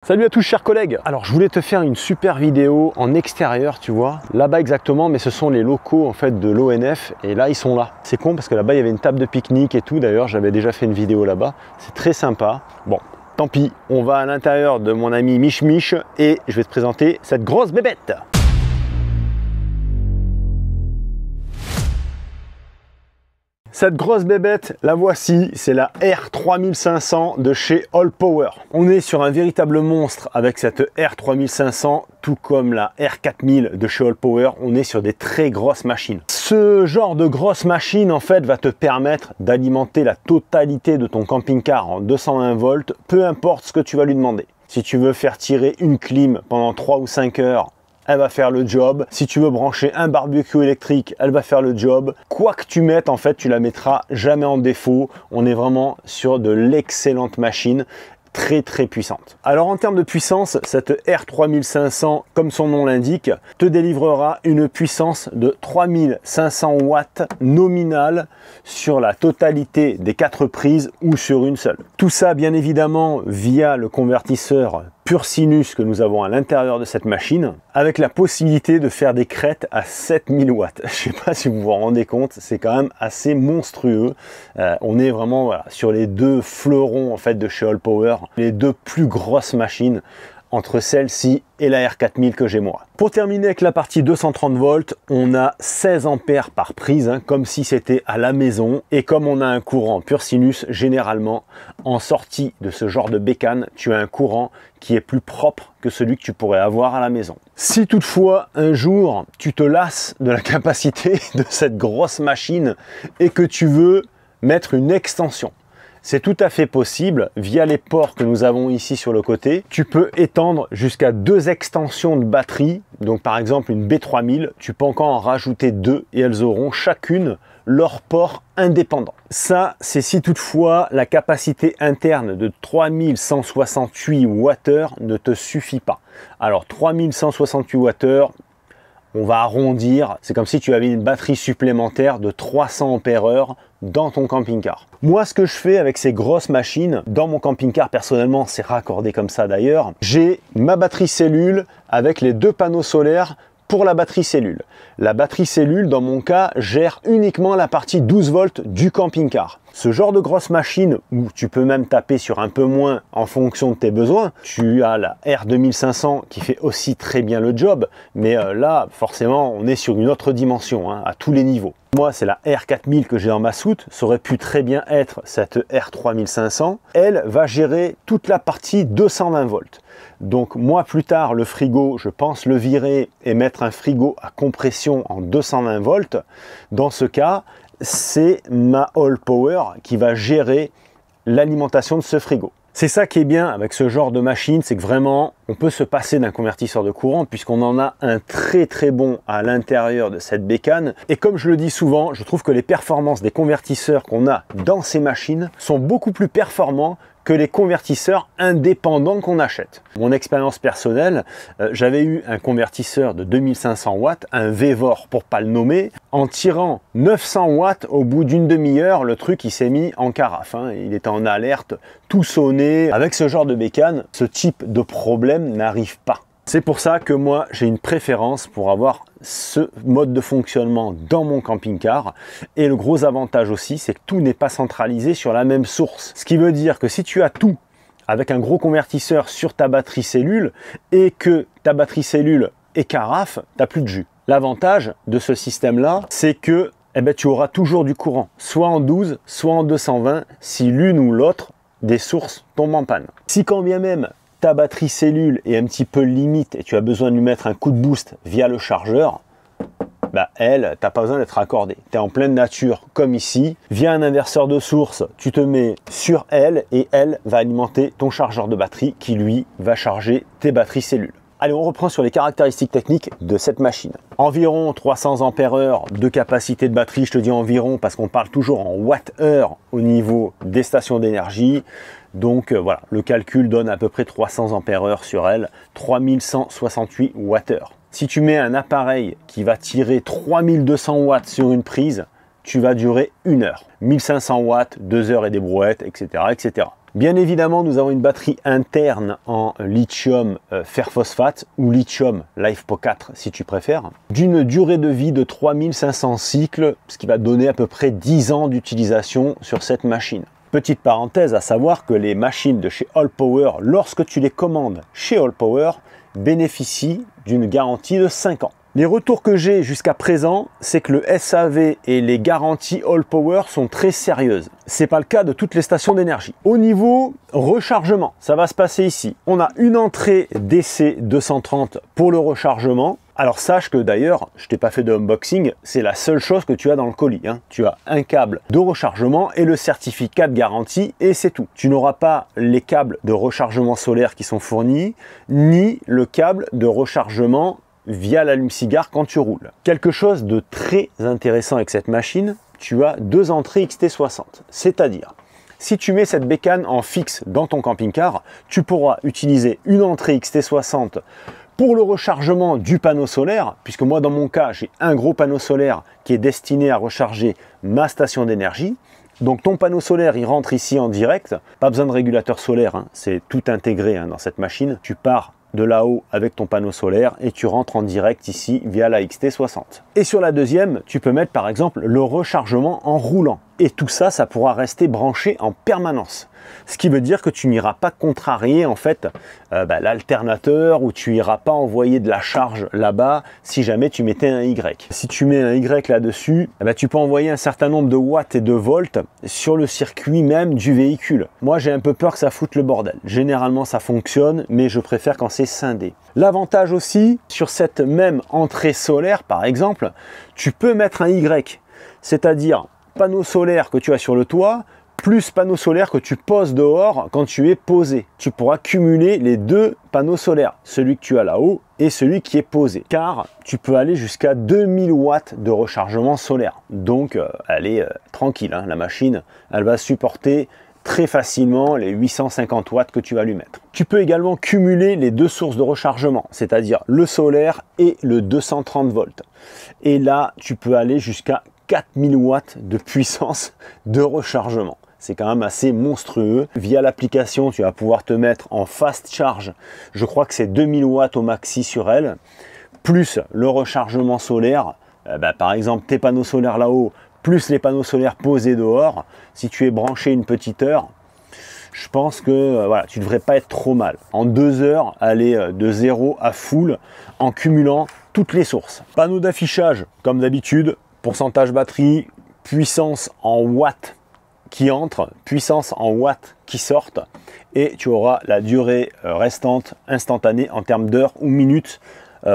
Salut à tous chers collègues. Alors je voulais te faire une super vidéo en extérieur, tu vois, là-bas exactement, mais ce sont les locaux en fait de l'ONF et là ils sont là. C'est con parce que là-bas il y avait une table de pique-nique et tout, d'ailleurs j'avais déjà fait une vidéo là-bas, c'est très sympa. Bon, tant pis, on va à l'intérieur de mon ami Mich Mich et je vais te présenter cette grosse bébête. Cette grosse bébête, la voici, c'est la R3500 de chez Allpower. On est sur un véritable monstre avec cette R3500, tout comme la R4000 de chez Allpower, on est sur des très grosses machines. Ce genre de grosse machine, en fait, va te permettre d'alimenter la totalité de ton camping-car en 220 volts, peu importe ce que tu vas lui demander. Si tu veux faire tirer une clim pendant 3 ou 5 heures, elle va faire le job. Si tu veux brancher un barbecue électrique, elle va faire le job. Quoi que tu mettes, en fait, tu la mettras jamais en défaut. On est vraiment sur de l'excellente machine. Très puissante. Alors en termes de puissance, cette R3500, comme son nom l'indique, te délivrera une puissance de 3500 watts nominale sur la totalité des 4 prises ou sur une seule. Tout ça bien évidemment via le convertisseur pur sinus que nous avons à l'intérieur de cette machine, avec la possibilité de faire des crêtes à 7000 watts. Je ne sais pas si vous vous rendez compte, c'est quand même assez monstrueux. On est vraiment sur les deux fleurons en fait de chez Allpower, les deux plus grosses machines entre celle-ci et la R4000 que j'ai moi. Pour terminer avec la partie 230 volts, on a 16 ampères par prise, comme si c'était à la maison. Et comme on a un courant pur sinus, généralement, en sortie de ce genre de bécane, tu as un courant qui est plus propre que celui que tu pourrais avoir à la maison. Si toutefois, un jour, tu te lasses de la capacité de cette grosse machine et que tu veux mettre une extension, c'est tout à fait possible via les ports que nous avons ici sur le côté. Tu peux étendre jusqu'à 2 extensions de batterie. Donc par exemple une B3000, tu peux encore en rajouter 2 et elles auront chacune leur port indépendant. Ça, c'est si toutefois la capacité interne de 3168 Wh ne te suffit pas. Alors 3168 Wh, on va arrondir, c'est comme si tu avais une batterie supplémentaire de 300 ampères-heure dans ton camping-car. Moi, ce que je fais avec ces grosses machines, dans mon camping-car, personnellement, c'est raccordé comme ça d'ailleurs, j'ai ma batterie cellule avec les 2 panneaux solaires pour la batterie cellule. La batterie cellule, dans mon cas, gère uniquement la partie 12 volts du camping-car. Ce genre de grosse machine où tu peux même taper sur un peu moins en fonction de tes besoins. Tu as la R2500 qui fait aussi très bien le job, mais là, forcément, on est sur une autre dimension, à tous les niveaux. Moi, c'est la R4000 que j'ai dans ma soute. Ça aurait pu très bien être cette R3500. Elle va gérer toute la partie 220 volts. Donc moi plus tard, le frigo, je pense le virer et mettre un frigo à compression en 220 volts. Dans ce cas, c'est ma Allpower qui va gérer l'alimentation de ce frigo. C'est ça qui est bien avec ce genre de machine, c'est que vraiment on peut se passer d'un convertisseur de courant puisqu'on en a un très bon à l'intérieur de cette bécane. Et comme je le dis souvent, je trouve que les performances des convertisseurs qu'on a dans ces machines sont beaucoup plus performants que les convertisseurs indépendants qu'on achète. Mon expérience personnelle, j'avais eu un convertisseur de 2500 watts, un Vevor pour pas le nommer. En tirant 900 watts, au bout d'une demi-heure, le truc il s'est mis en carafe. Il était en alerte, tout sonné. Avec ce genre de bécane, ce type de problème n'arrive pas. C'est pour ça que moi, j'ai une préférence pour avoir ce mode de fonctionnement dans mon camping-car. Et le gros avantage aussi, c'est que tout n'est pas centralisé sur la même source. Ce qui veut dire que si tu as tout avec un gros convertisseur sur ta batterie cellule et que ta batterie cellule est carafe, tu n'as plus de jus. L'avantage de ce système-là, c'est que tu auras toujours du courant, soit en 12, soit en 220, si l'une ou l'autre des sources tombe en panne. Si quand bien même ta batterie cellule est un petit peu limite et tu as besoin de lui mettre un coup de boost via le chargeur, elle, tu n'as pas besoin d'être raccordée. Tu es en pleine nature comme ici. Via un inverseur de source, tu te mets sur elle et elle va alimenter ton chargeur de batterie qui lui va charger tes batteries cellules. Allez, on reprend sur les caractéristiques techniques de cette machine. Environ 300 ampères-heure de capacité de batterie. Je te dis environ parce qu'on parle toujours en watts-heure au niveau des stations d'énergie. Donc voilà, le calcul donne à peu près 300 ampères-heure sur elle, 3168 Wh. Si tu mets un appareil qui va tirer 3200 watts sur une prise, tu vas durer 1 heure. 1500 watts, 2 heures et des brouettes, etc., etc. Bien évidemment, nous avons une batterie interne en lithium fer phosphate ou lithium LiFePO4 si tu préfères, d'une durée de vie de 3500 cycles, ce qui va donner à peu près 10 ans d'utilisation sur cette machine. Petite parenthèse, à savoir que les machines de chez Allpower, lorsque tu les commandes chez Allpower, bénéficient d'une garantie de 5 ans. Les retours que j'ai jusqu'à présent, c'est que le SAV et les garanties Allpower sont très sérieuses. C'est pas le cas de toutes les stations d'énergie. Au niveau rechargement, ça va se passer ici. On a une entrée DC 230 pour le rechargement. Alors sache que d'ailleurs, je t'ai pas fait de unboxing, c'est la seule chose que tu as dans le colis. Tu as un câble de rechargement et le certificat de garantie et c'est tout. Tu n'auras pas les câbles de rechargement solaire qui sont fournis, ni le câble de rechargement via l'allume-cigare quand tu roules. Quelque chose de très intéressant avec cette machine, tu as deux entrées XT60. C'est-à-dire, si tu mets cette bécane en fixe dans ton camping-car, tu pourras utiliser une entrée XT60 pour le rechargement du panneau solaire, puisque moi dans mon cas, j'ai un gros panneau solaire qui est destiné à recharger ma station d'énergie. Donc ton panneau solaire, il rentre ici en direct, pas besoin de régulateur solaire, c'est tout intégré dans cette machine. Tu pars de là-haut avec ton panneau solaire et tu rentres en direct ici via la XT60. Et sur la deuxième, tu peux mettre par exemple le rechargement en roulant. Et tout ça, ça pourra rester branché en permanence. Ce qui veut dire que tu n'iras pas contrarier en fait l'alternateur ou tu n'iras pas envoyer de la charge là-bas si jamais tu mettais un Y. Si tu mets un Y là-dessus, tu peux envoyer un certain nombre de watts et de volts sur le circuit même du véhicule. Moi, j'ai un peu peur que ça foute le bordel. Généralement, ça fonctionne, mais je préfère quand c'est scindé. L'avantage aussi, sur cette même entrée solaire, par exemple, tu peux mettre un Y, c'est-à-dire panneau solaire que tu as sur le toit, plus panneau solaire que tu poses dehors quand tu es posé. Tu pourras cumuler les deux panneaux solaires, celui que tu as là-haut et celui qui est posé. Car tu peux aller jusqu'à 2000 watts de rechargement solaire. Donc elle est tranquille, la machine, elle va supporter très facilement les 850 watts que tu vas lui mettre. Tu peux également cumuler les deux sources de rechargement, c'est-à-dire le solaire et le 230 volts. Et là, tu peux aller jusqu'à 4000 watts de puissance de rechargement. C'est quand même assez monstrueux. Via l'application, tu vas pouvoir te mettre en fast charge. Je crois que c'est 2000 watts au maxi sur elle. Plus le rechargement solaire. Par exemple, tes panneaux solaires là-haut, plus les panneaux solaires posés dehors. Si tu es branché une petite heure, je pense que tu ne devrais pas être trop mal. En 2 heures, aller de 0 à full en cumulant toutes les sources. Panneau d'affichage, comme d'habitude. Pourcentage batterie, puissance en watts qui entre, puissance en watts qui sortent et tu auras la durée restante instantanée en termes d'heures ou minutes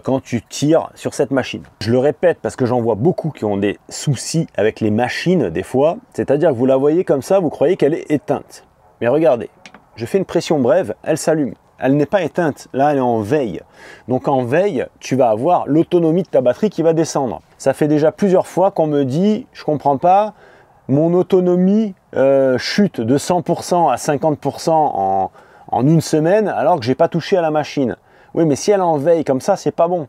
quand tu tires sur cette machine. Je le répète parce que j'en vois beaucoup qui ont des soucis avec les machines des fois, c'est-à-dire que vous la voyez comme ça, vous croyez qu'elle est éteinte. Mais regardez, je fais une pression brève, elle s'allume. Elle n'est pas éteinte, là elle est en veille. Donc en veille, tu vas avoir l'autonomie de ta batterie qui va descendre. Ça fait déjà plusieurs fois qu'on me dit, je comprends pas, mon autonomie chute de 100% à 50% en une semaine alors que j'ai pas touché à la machine. Oui, mais si elle est en veille comme ça, c'est pas bon.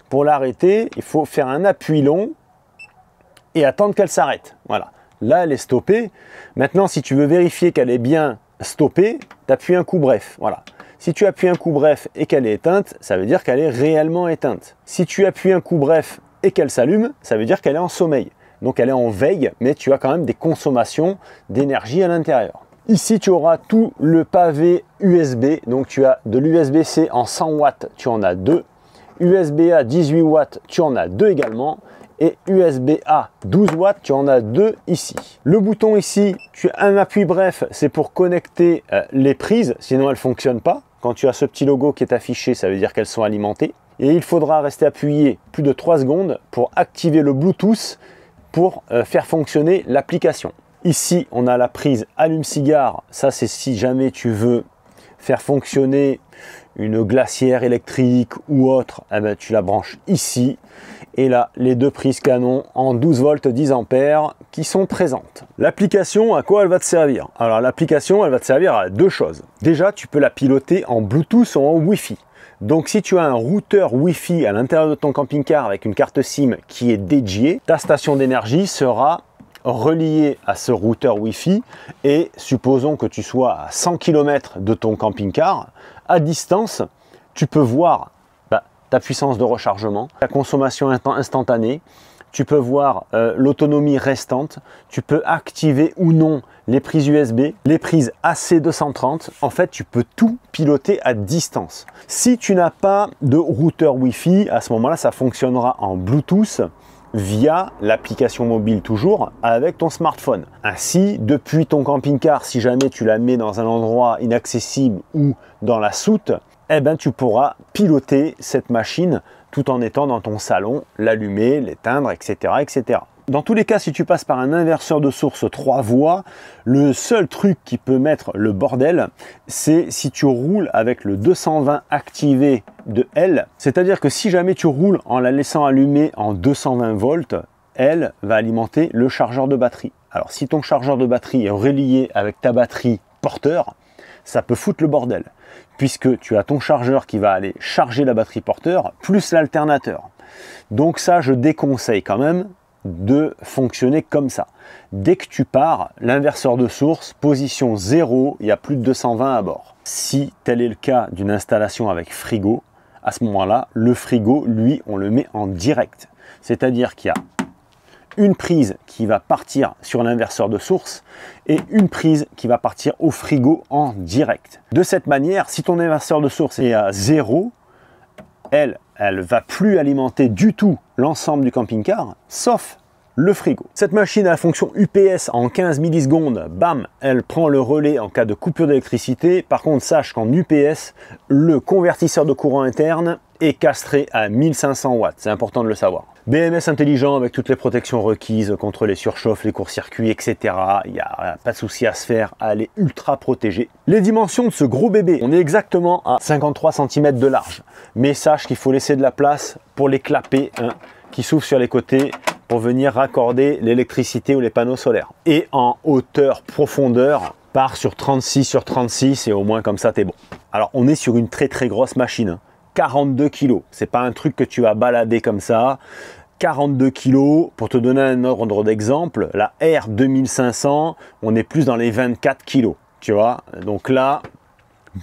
Pour l'arrêter, il faut faire un appui long et attendre qu'elle s'arrête. Voilà. Là, elle est stoppée. Maintenant, si tu veux vérifier qu'elle est bien stoppée, tu appuies un coup bref. Voilà. Si tu appuies un coup bref et qu'elle est éteinte, ça veut dire qu'elle est réellement éteinte. Si tu appuies un coup bref et qu'elle s'allume, ça veut dire qu'elle est en sommeil. Donc elle est en veille, mais tu as quand même des consommations d'énergie à l'intérieur. Ici, tu auras tout le pavé USB. Donc tu as de l'USB-C en 100 watts, tu en as 2. USB-A 18 watts, tu en as 2 également. Et USB-A 12 watts, tu en as 2 ici. Le bouton ici, tu as un appui bref, c'est pour connecter les prises, sinon elles ne fonctionnent pas. Quand tu as ce petit logo qui est affiché, ça veut dire qu'elles sont alimentées. Et il faudra rester appuyé plus de 3 secondes pour activer le Bluetooth pour faire fonctionner l'application. Ici, on a la prise allume-cigare. Ça, c'est si jamais tu veux faire fonctionner une glacière électrique ou autre, tu la branches ici. Et là, les deux prises canon en 12 volts 10 ampères qui sont présentes. L'application, à quoi elle va te servir? Alors l'application, elle va te servir à deux choses. Déjà, tu peux la piloter en Bluetooth ou en Wi-Fi. Donc si tu as un routeur Wi-Fi à l'intérieur de ton camping-car avec une carte SIM qui est dédiée, ta station d'énergie sera relié à ce routeur Wi-Fi et supposons que tu sois à 100 km de ton camping-car, à distance, tu peux voir ta puissance de rechargement, ta consommation instantanée, tu peux voir l'autonomie restante, tu peux activer ou non les prises USB, les prises AC230. En fait, tu peux tout piloter à distance. Si tu n'as pas de routeur Wi-Fi, à ce moment-là, ça fonctionnera en Bluetooth via l'application mobile toujours avec ton smartphone. Ainsi, depuis ton camping-car, si jamais tu la mets dans un endroit inaccessible ou dans la soute, eh ben, tu pourras piloter cette machine tout en étant dans ton salon, l'allumer, l'éteindre, etc., etc. Dans tous les cas, si tu passes par un inverseur de source 3 voies, le seul truc qui peut mettre le bordel, c'est si tu roules avec le 220 activé de L. C'est-à-dire que si jamais tu roules en la laissant allumer en 220 volts, elle va alimenter le chargeur de batterie. Alors si ton chargeur de batterie est relié avec ta batterie porteur, ça peut foutre le bordel, puisque tu as ton chargeur qui va aller charger la batterie porteur, plus l'alternateur. Donc ça, je déconseille quand même de fonctionner comme ça. Dès que tu pars, l'inverseur de source, position 0, il y a plus de 220 à bord. Si tel est le cas d'une installation avec frigo, à ce moment-là, le frigo, lui, on le met en direct. C'est-à-dire qu'il y a une prise qui va partir sur l'inverseur de source et une prise qui va partir au frigo en direct. De cette manière, si ton inverseur de source est à 0, elle va plus alimenter du tout l'ensemble du camping-car, sauf le frigo. Cette machine a la fonction UPS en 15 millisecondes, bam, elle prend le relais en cas de coupure d'électricité. Par contre, sache qu'en UPS, le convertisseur de courant interne est castré à 1500 watts, c'est important de le savoir. BMS intelligent avec toutes les protections requises contre les surchauffes, les courts-circuits, etc. Il n'y a pas de souci à se faire, elle est ultra protégée. Les dimensions de ce gros bébé, on est exactement à 53 cm de large. Mais sache qu'il faut laisser de la place pour les clapets qui s'ouvrent sur les côtés pour venir raccorder l'électricité ou les panneaux solaires. Et en hauteur, profondeur, part sur 36 sur 36 et au moins comme ça t'es bon. Alors on est sur une très grosse machine. 42 kg, c'est pas un truc que tu vas balader comme ça. 42 kg, pour te donner un ordre d'exemple, la R2500, on est plus dans les 24 kg, tu vois. Donc là,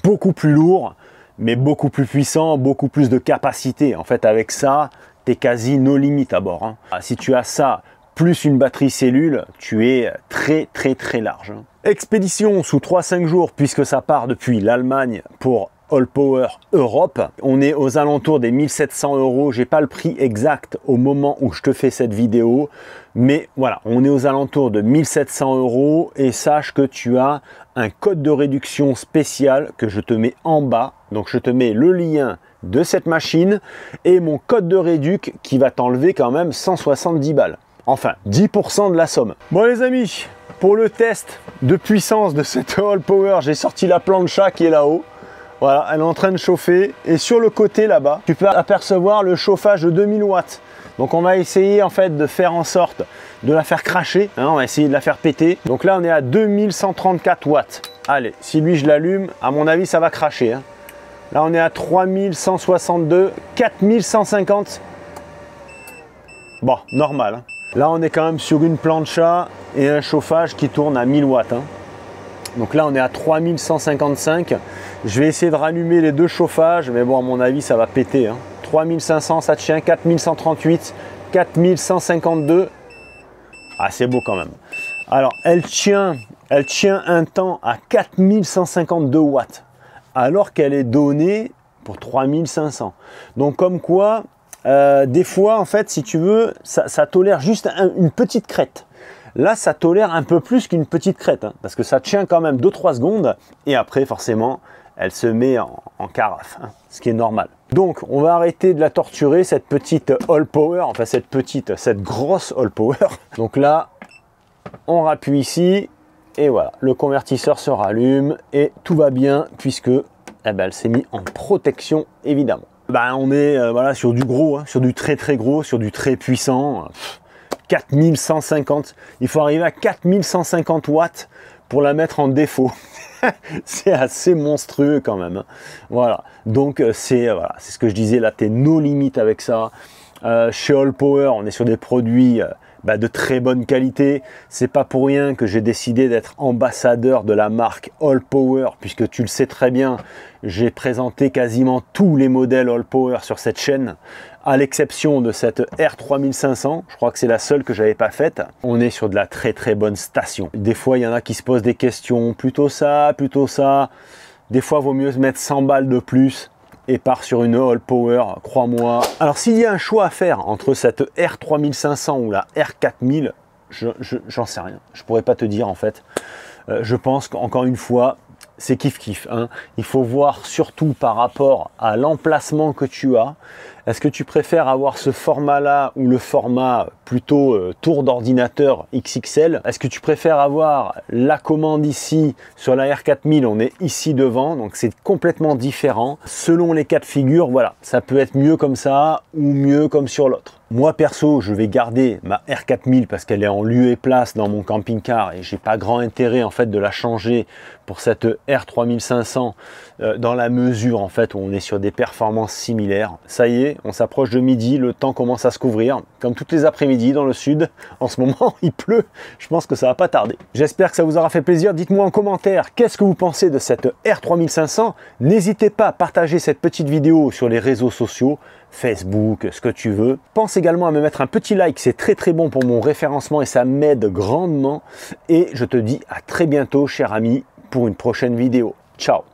beaucoup plus lourd, mais beaucoup plus puissant, beaucoup plus de capacité. En fait, avec ça, tu es quasi no limite à bord, hein. Si tu as ça, plus une batterie cellule, tu es très large, hein. Expédition sous 3-5 jours, puisque ça part depuis l'Allemagne pour Allpower Europe. On est aux alentours des 1700 €. J'ai pas le prix exact au moment où je te fais cette vidéo, mais voilà, on est aux alentours de 1700 € et sache que tu as un code de réduction spécial que je te mets en bas. Donc je te mets le lien de cette machine et mon code de réduc qui va t'enlever quand même 170 balles. Enfin, 10% de la somme. Bon les amis, pour le test de puissance de cette Allpower, j'ai sorti la plancha qui est là-haut. Voilà, elle est en train de chauffer et sur le côté là-bas, tu peux apercevoir le chauffage de 2000 watts. Donc on va essayer en fait de faire en sorte de la faire cracher, hein, on va essayer de la faire péter. Donc là on est à 2134 watts. Allez, si lui je l'allume, à mon avis ça va cracher, hein. Là on est à 3162, 4150. Bon, normal, hein. Là on est quand même sur une plancha et un chauffage qui tourne à 1000 watts, hein. Donc là on est à 3155. Je vais essayer de rallumer les deux chauffages, mais bon à mon avis ça va péter, hein. 3500 ça tient, 4138, 4152. Ah c'est beau quand même. Alors elle tient un temps à 4152 watts, alors qu'elle est donnée pour 3500. Donc comme quoi, des fois en fait si tu veux, ça tolère juste une petite crête. Là, ça tolère un peu plus qu'une petite crête, hein, parce que ça tient quand même 2-3 secondes, et après, forcément, elle se met en carafe, hein, ce qui est normal. Donc, on va arrêter de la torturer, cette petite Allpower, enfin cette grosse Allpower. Donc là, on rappuie ici, et voilà, le convertisseur se rallume, et tout va bien, puisque eh ben, elle s'est mise en protection, évidemment. Ben, on est voilà, sur du gros, hein, sur du très gros, sur du très puissant. 4150, il faut arriver à 4150 watts pour la mettre en défaut. C'est assez monstrueux quand même, hein. Voilà, donc c'est ce que je disais, là tu es no limite avec ça. Chez Allpower, on est sur des produits de très bonne qualité. C'est pas pour rien que j'ai décidé d'être ambassadeur de la marque All Power, puisque tu le sais très bien, j'ai présenté quasiment tous les modèles All Power sur cette chaîne, à l'exception de cette R3500. Je crois que c'est la seule que j'avais pas faite. On est sur de la très bonne station. Des fois, il y en a qui se posent des questions, plutôt ça, plutôt ça. Des fois, il vaut mieux se mettre 100 balles de plus et part sur une All Power, crois-moi. Alors, s'il y a un choix à faire entre cette R3500 ou la R4000, j'en sais rien. Je pourrais pas te dire en fait. Je pense qu'encore une fois, c'est kiff-kiff. Hein. Il faut voir surtout par rapport à l'emplacement que tu as. Est-ce que tu préfères avoir ce format-là ou le format plutôt tour d'ordinateur XXL? Est-ce que tu préfères avoir la commande ici sur la R4000? On est ici devant, donc c'est complètement différent. Selon les cas de figure, voilà, ça peut être mieux comme ça ou mieux comme sur l'autre. Moi perso, je vais garder ma R4000 parce qu'elle est en lieu et place dans mon camping-car et j'ai pas grand intérêt en fait de la changer pour cette R3500 dans la mesure en fait où on est sur des performances similaires. Ça y est, on s'approche de midi, le temps commence à se couvrir. Comme toutes les après-midi dans le sud, en ce moment il pleut, je pense que ça va pas tarder. J'espère que ça vous aura fait plaisir. Dites-moi en commentaire qu'est-ce que vous pensez de cette R3500. N'hésitez pas à partager cette petite vidéo sur les réseaux sociaux, Facebook, ce que tu veux. Pense également à me mettre un petit like, c'est très bon pour mon référencement et ça m'aide grandement. Et je te dis à très bientôt, cher ami, pour une prochaine vidéo. Ciao!